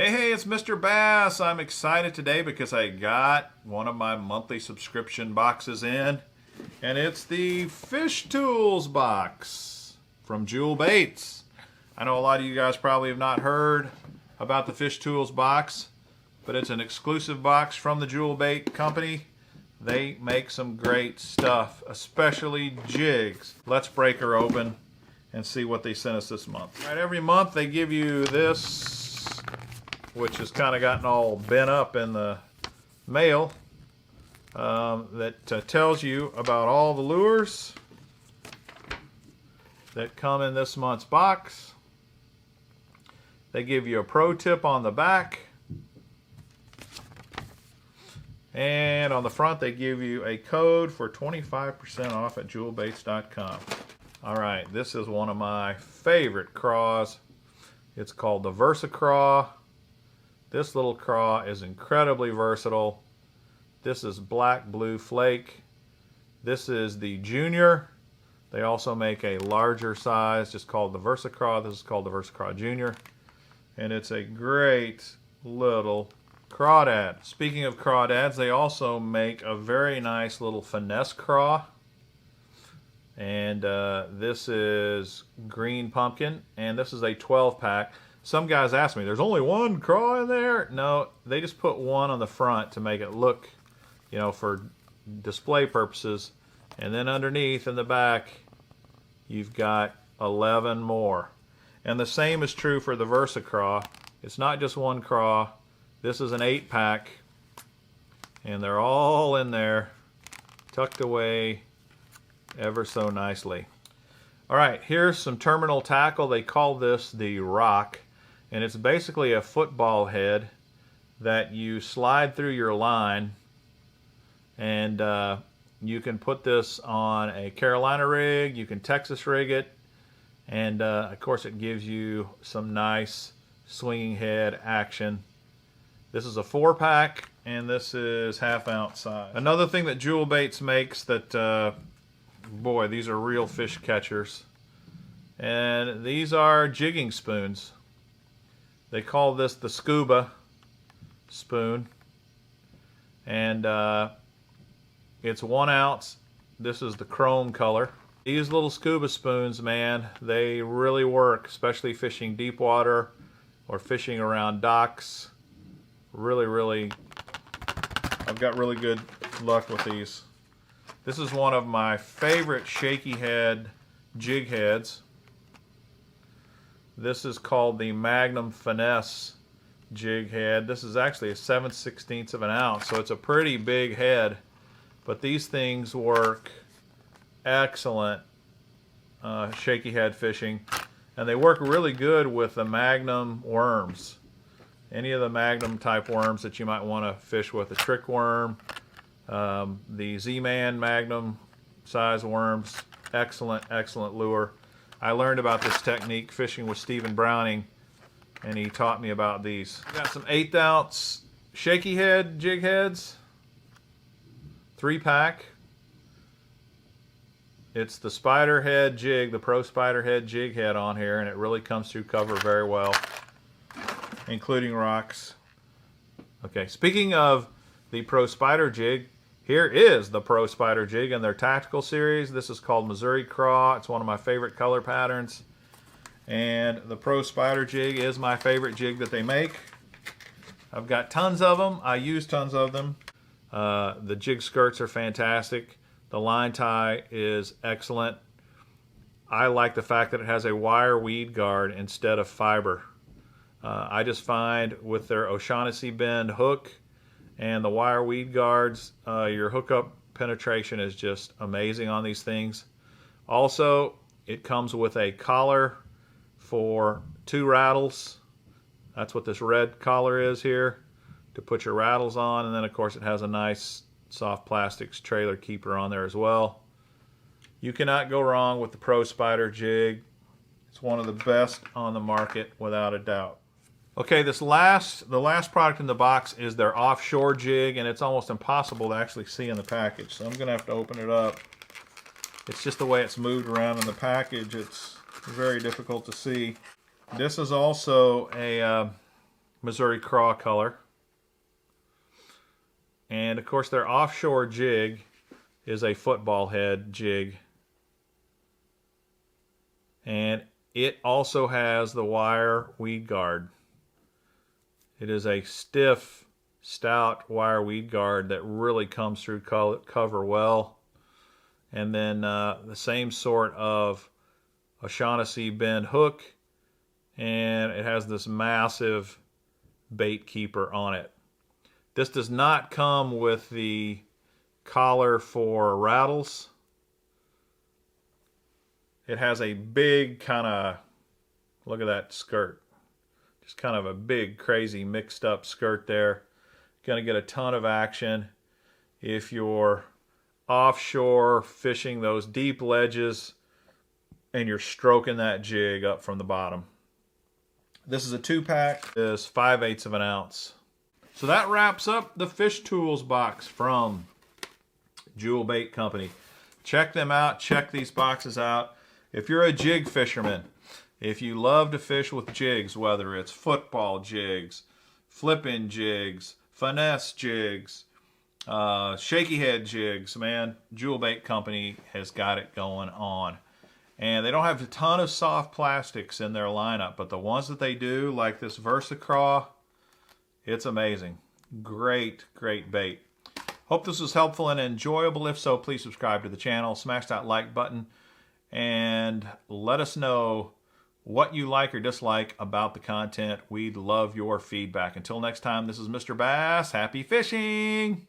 Hey, it's Mr. Bass. I'm excited today because I got one of my monthly subscription boxes in, and it's the Fish Tools box from Jewel Baits. I know a lot of you guys probably have not heard about the Fish Tools box, but it's an exclusive box from the Jewel Bait company. They make some great stuff, especially jigs. Let's break her open and see what they sent us this month. All right, every month they give you this, which has kind of gotten all bent up in the mail, that tells you about all the lures that come in this month's box. They give you a pro tip on the back, and on the front they give you a code for 25% off at jewelbaits.com. Alright, this is one of my favorite craws. It's called the Finesse Craw. This little craw is incredibly versatile. This is black blue flake. This is the Junior. They also make a larger size just called the Finesse Craw. This is called the Finesse Craw Jr. And it's a great little crawdad. Speaking of crawdads, they also make a very nice little Finesse Craw. And this is green pumpkin, and this is a 12-pack. Some guys ask me, there's only one craw in there? No, they just put one on the front to make it look, you know, for display purposes. And then underneath in the back, you've got 11 more. And the same is true for the Finesse Craw. It's not just one craw. This is an 8-pack, and they're all in there, tucked away ever so nicely. All right, here's some terminal tackle. They call this the Rock, and it's basically a football head that you slide through your line, and you can put this on a Carolina rig, you can Texas rig it, and of course it gives you some nice swinging head action. This is a 4-pack, and this is half-ounce size. Another thing that Jewel Baits makes that boy, these are real fish catchers. And these are jigging spoons. They call this the Scuba Spoon. And it's 1 ounce. This is the chrome color. These little scuba spoons, man, they really work, especially fishing deep water or fishing around docks. Really, I've got really good luck with these. This is one of my favorite shaky head jig heads. This is called the Magnum Finesse jig head. This is actually a 7/16 of an ounce, so it's a pretty big head. But these things work excellent shaky head fishing, and they work really good with the Magnum worms. Any of the Magnum type worms that you might want to fish with, a trick worm, the Z-Man Magnum size worms, excellent lure. I learned about this technique fishing with Stephen Browning, and he taught me about these. Got some 1/8 ounce shaky head jig heads, 3-pack. It's the Spider Head Jig, the Pro Spider Head Jig head on here, and it really comes through cover very well, including rocks. Okay, speaking of the Pro Spider Jig, here is the Pro Spider Jig in their tactical series. This is called Missouri Craw. It's one of my favorite color patterns. And the Pro Spider Jig is my favorite jig that they make. I've got tons of them. I use tons of them. The jig skirts are fantastic. The line tie is excellent. I like the fact that it has a wire weed guard instead of fiber. I just find with their O'Shaughnessy bend hook and the wire weed guards, your hookup penetration is just amazing on these things. Also, it comes with a collar for 2 rattles. That's what this red collar is here, to put your rattles on. And then of course it has a nice soft plastics trailer keeper on there as well. You cannot go wrong with the Pro Spider Jig. It's one of the best on the market without a doubt. Okay, the last product in the box is their Offshore Jig, and it's almost impossible to actually see in the package, so I'm going to have to open it up. It's just the way it's moved around in the package. It's very difficult to see. This is also a Missouri Craw color. And of course their Offshore Jig is a football head jig. And it also has the wire weed guard. It is a stiff, stout wire weed guard that really comes through cover well. And then the same sort of O'Shaughnessy bend hook, and it has this massive bait keeper on it. This does not come with the collar for rattles. It has a big kind of, look at that skirt. Just kind of a big, crazy, mixed up skirt there. Going to get a ton of action if you're offshore fishing those deep ledges and you're stroking that jig up from the bottom. This is a 2-pack. It's 5/8 of an ounce. So that wraps up the fish tools box from Jewel Bait Company. Check them out. Check these boxes out. If you're a jig fisherman, if you love to fish with jigs, whether it's football jigs, flipping jigs, finesse jigs, shaky head jigs, man, Jewel Bait Company has got it going on. And they don't have a ton of soft plastics in their lineup, but the ones that they do, like this VersaCraw, it's amazing. Great, great bait. Hope this was helpful and enjoyable. If so, please subscribe to the channel, smash that like button, and let us know what you like or dislike about the content. We'd love your feedback. Until next time, this is Mr. Bass. Happy fishing!